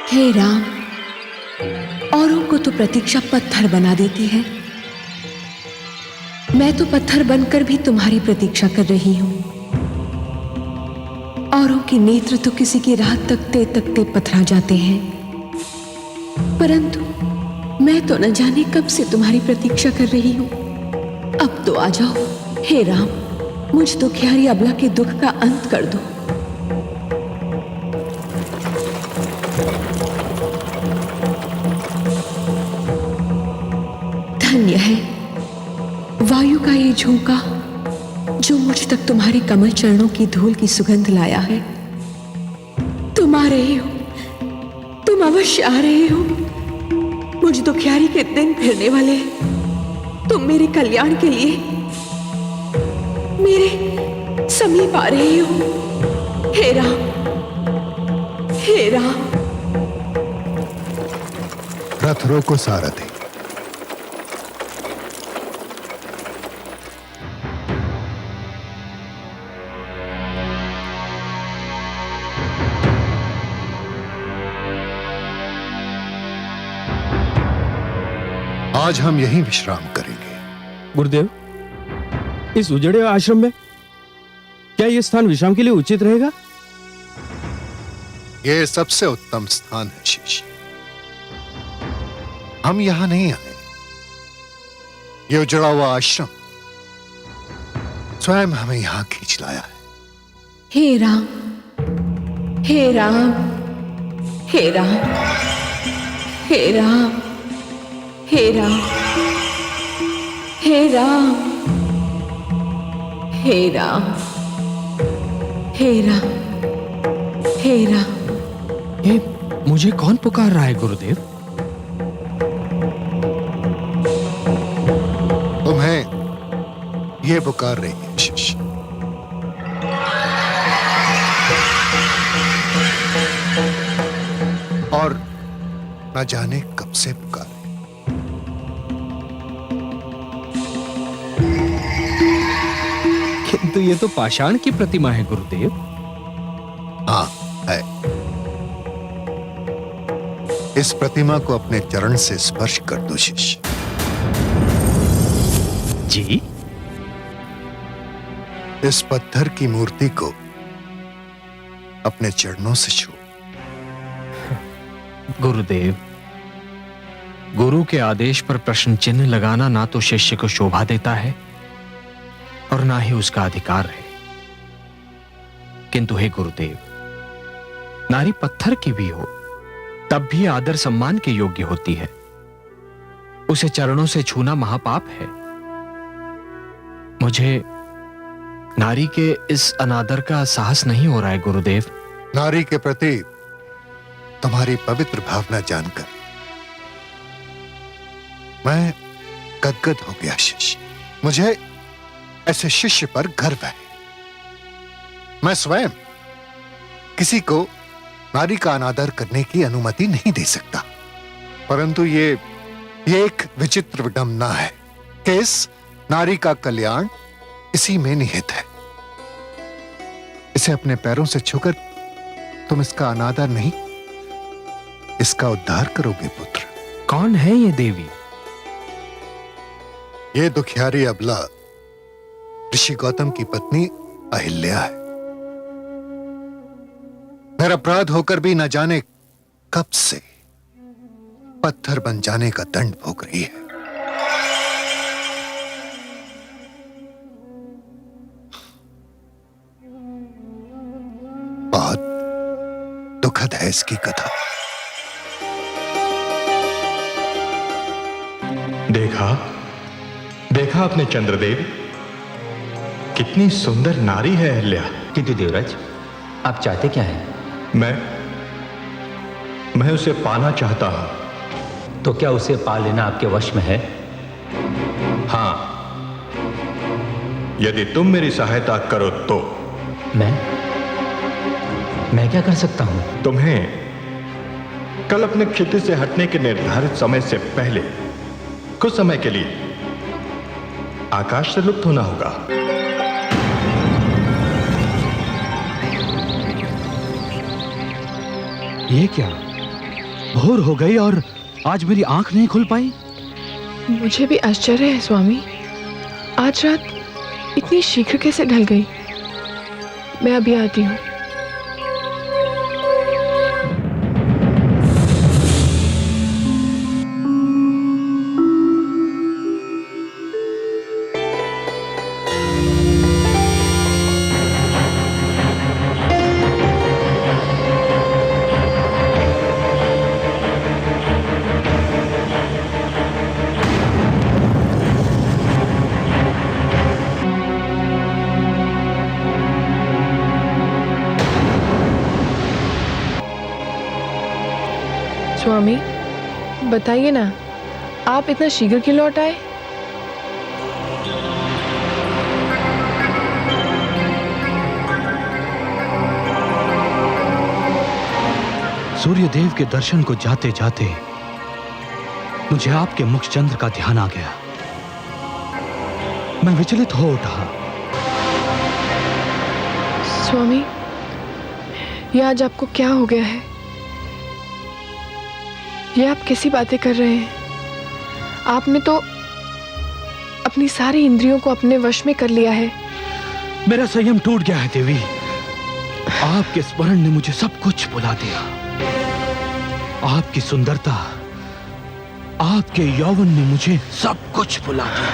हे राम, औरों को तो प्रतीक्षा पत्थर बना देती है, मैं तो पत्थर बनकर भी तुम्हारी प्रतीक्षा कर रही हूं। औरों के नेत्र तो किसी की राह तकते तकते पथरा जाते हैं, परंतु मैं तो न जाने कब से तुम्हारी प्रतीक्षा कर रही हूं। अब तो आ जाओ हे राम, मुझ दुखियारी अबला के दुख का अंत कर दो। धन्य है वायु का ये झोंका जो मुझ तक तुम्हारे कमल चरणों की धूल की सुगंध लाया है। तुम आ रहे हो, तुम अवश्य आ रहे हो। मुझ दुखियारी के दिन फिरने वाले हैं। तुम मेरे कल्याण के लिए मेरे समीप आ रहे हो। हे राम, हे राम। रथ रोको सारथी। आज हम यहीं विश्राम करेंगे। गुरुदेव, इस उजड़े आश्रम में क्या यह स्थान विश्राम के लिए उचित रहेगा? यह सबसे उत्तम स्थान है शिष्य। हम यहां नहीं आए, यह उजड़ा हुआ आश्रम स्वयं हमें यहां खींच लाया है। हे राम, हे राम, हे राम, हे राम, हे राम, हे राम, हे राम, हे राम, हे राम। ये मुझे कौन पुकार रहा है गुरुदेव? तुम्हें यह पुकार रही है शिष्य। और न जाने कब से पुकार। किंतु ये तो पाषाण की प्रतिमा है गुरुदेव। हाँ है। इस प्रतिमा को अपने चरण से स्पर्श कर दो शिष्य। जी? इस पत्थर की मूर्ति को अपने चरणों से छू। गुरुदेव, गुरु के आदेश पर प्रश्न चिन्ह लगाना ना तो शिष्य को शोभा देता है और ना ही उसका अधिकार है। किंतु हे गुरुदेव, नारी पत्थर की भी हो तब भी आदर सम्मान के योग्य होती है। उसे चरणों से छूना महापाप है। मुझे नारी के इस अनादर का साहस नहीं हो रहा है गुरुदेव। नारी के प्रति तुम्हारी पवित्र भावना जानकर मैं गदगद हो गया शिष्य। मुझे ऐसे शिष्य पर गर्व है। मैं स्वयं किसी को नारी का अनादर करने की अनुमति नहीं दे सकता, परंतु ये एक विचित्र विडंबना है कि इस नारी का कल्याण इसी में निहित है। इसे अपने पैरों से छूकर तुम इसका अनादर नहीं, इसका उद्धार करोगे पुत्र। कौन है ये देवी? ये दुखियारी अबला ऋषि गौतम की पत्नी अहिल्या है। निरपराध होकर भी न जाने कब से पत्थर बन जाने का दंड भोग रही है। बहुत दुखद है इसकी कथा। देखा आपने चंद्रदेव, कितनी सुंदर नारी है अहिल्या। किंतु देवराज, आप चाहते क्या हैं? मैं उसे पाना चाहता हूं। तो क्या उसे पा लेना आपके वश में है? हां, यदि तुम मेरी सहायता करो तो। मैं क्या कर सकता हूं? तुम्हें कल अपने क्षितिज से हटने के निर्धारित समय से पहले कुछ समय के लिए आकाश से लुप्त होना होगा। ये क्या? भोर हो गई और आज मेरी आंख नहीं खुल पाई। मुझे भी आश्चर्य है स्वामी, आज रात इतनी शीघ्र कैसे ढल गई। मैं अभी आती हूँ। स्वामी बताइए ना, आप इतना शीघ्र क्यों लौट आए? सूर्यदेव के दर्शन को जाते जाते मुझे आपके मुखचंद्र का ध्यान आ गया। मैं विचलित हो उठा। स्वामी, ये आज आपको क्या हो गया है? ये आप कैसी बातें कर रहे हैं? आपने तो अपनी सारी इंद्रियों को अपने वश में कर लिया है। मेरा संयम टूट गया है देवी। आपके स्मरण ने मुझे सब कुछ भुला दिया। आपकी सुंदरता, आपके यौवन ने मुझे सब कुछ भुला दिया।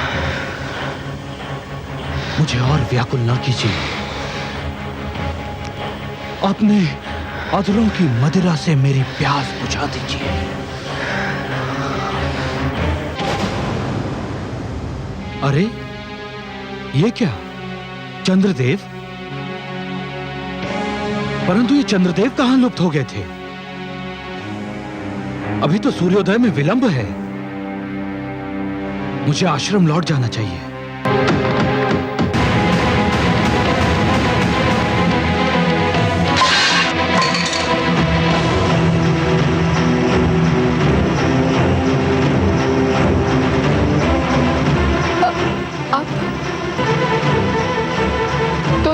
मुझे और व्याकुल ना कीजिए। अपने अधरों की मदिरा से मेरी प्यास बुझा दीजिए। अरे ये क्या, चंद्रदेव? परंतु ये चंद्रदेव कहां लुप्त हो गए थे? अभी तो सूर्योदय में विलंब है। मुझे आश्रम लौट जाना चाहिए।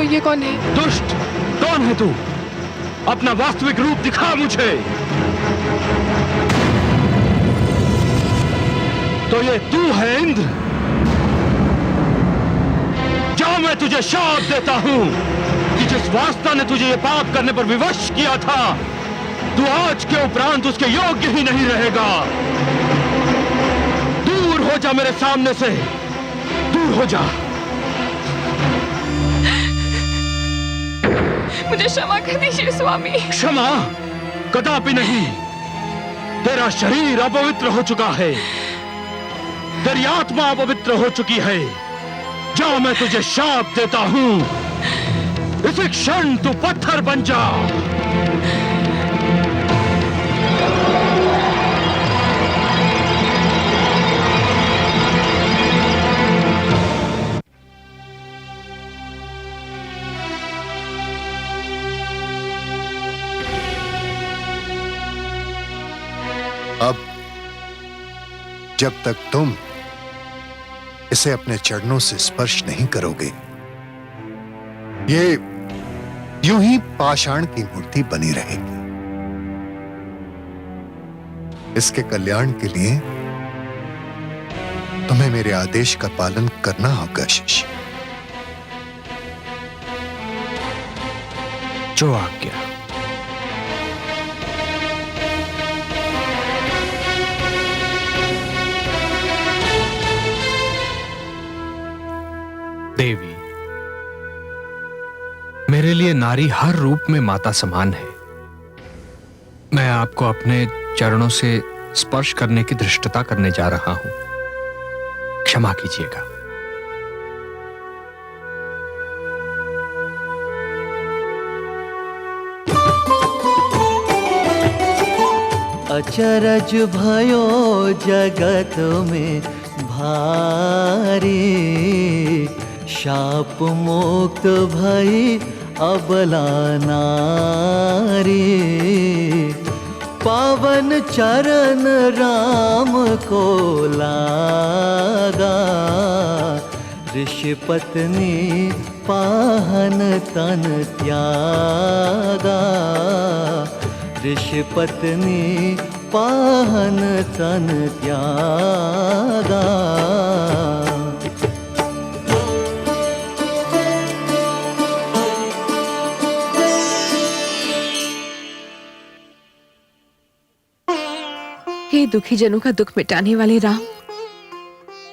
ये कौन है? दुष्ट, कौन है तू? अपना वास्तविक रूप दिखा मुझे। तो ये तू है इंद्र? जा, मैं तुझे शाप देता हूं कि जिस वास्ता ने तुझे ये पाप करने पर विवश किया था, तू आज के उपरांत उसके योग्य ही नहीं रहेगा। दूर हो जा मेरे सामने से, दूर हो जा। मुझे क्षमा कर दीजिए स्वामी। क्षमा कदापि नहीं। तेरा शरीर अपवित्र हो चुका है, तेरी आत्मा अपवित्र हो चुकी है। जा, मैं तुझे शाप देता हूं, इसी क्षण तू पत्थर बन जा। अब जब तक तुम इसे अपने चरणों से स्पर्श नहीं करोगे, ये यूं ही पाषाण की मूर्ति बनी रहेगी। इसके कल्याण के लिए तुम्हें मेरे आदेश का पालन करना होगा शिष्य। जो आज्ञा। देवी, मेरे लिए नारी हर रूप में माता समान है। मैं आपको अपने चरणों से स्पर्श करने की धृष्टता करने जा रहा हूं, क्षमा कीजिएगा। अचरज भयो जगत में भारी, शाप मुक्त भई अबला नारी। पावन चरण राम को लागा, ऋषि पत्नी पाहन तन त्यागा। ऋषि पत्नी पाहन तन त्यागा। हे दुखी जनों का दुख मिटाने वाले राम,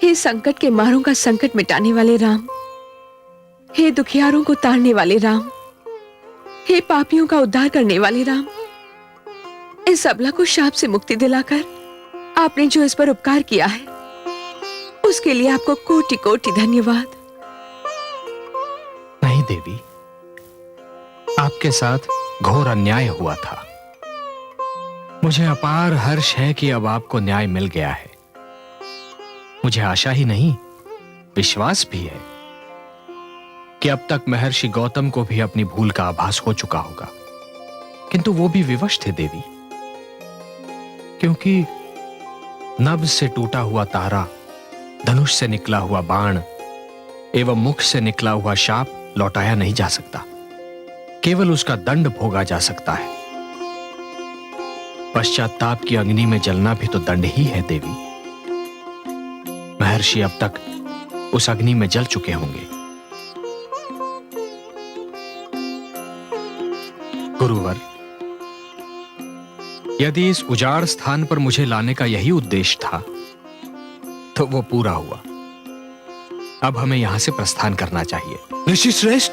हे संकट के मारों का संकट मिटाने वाले राम, हे दुखियारों को तारने वाले राम, हे पापियों का उद्धार करने वाले राम, इस अबला को शाप से मुक्ति दिलाकर आपने जो इस पर उपकार किया है उसके लिए आपको कोटि कोटि धन्यवाद। नहीं देवी, आपके साथ घोर अन्याय हुआ था। मुझे अपार हर्ष है कि अब आपको न्याय मिल गया है। मुझे आशा ही नहीं, विश्वास भी है कि अब तक महर्षि गौतम को भी अपनी भूल का आभास हो चुका होगा, किंतु वो भी विवश थे देवी, क्योंकि नभ से टूटा हुआ तारा, धनुष से निकला हुआ बाण एवं मुख से निकला हुआ शाप लौटाया नहीं जा सकता, केवल उसका दंड भोगा जा सकता है। पश्चाताप की अग्नि में जलना भी तो दंड ही है देवी। महर्षि अब तक उस अग्नि में जल चुके होंगे। गुरुवर, यदि इस उजाड़ स्थान पर मुझे लाने का यही उद्देश्य था तो वो पूरा हुआ। अब हमें यहां से प्रस्थान करना चाहिए। ऋषि श्रेष्ठ,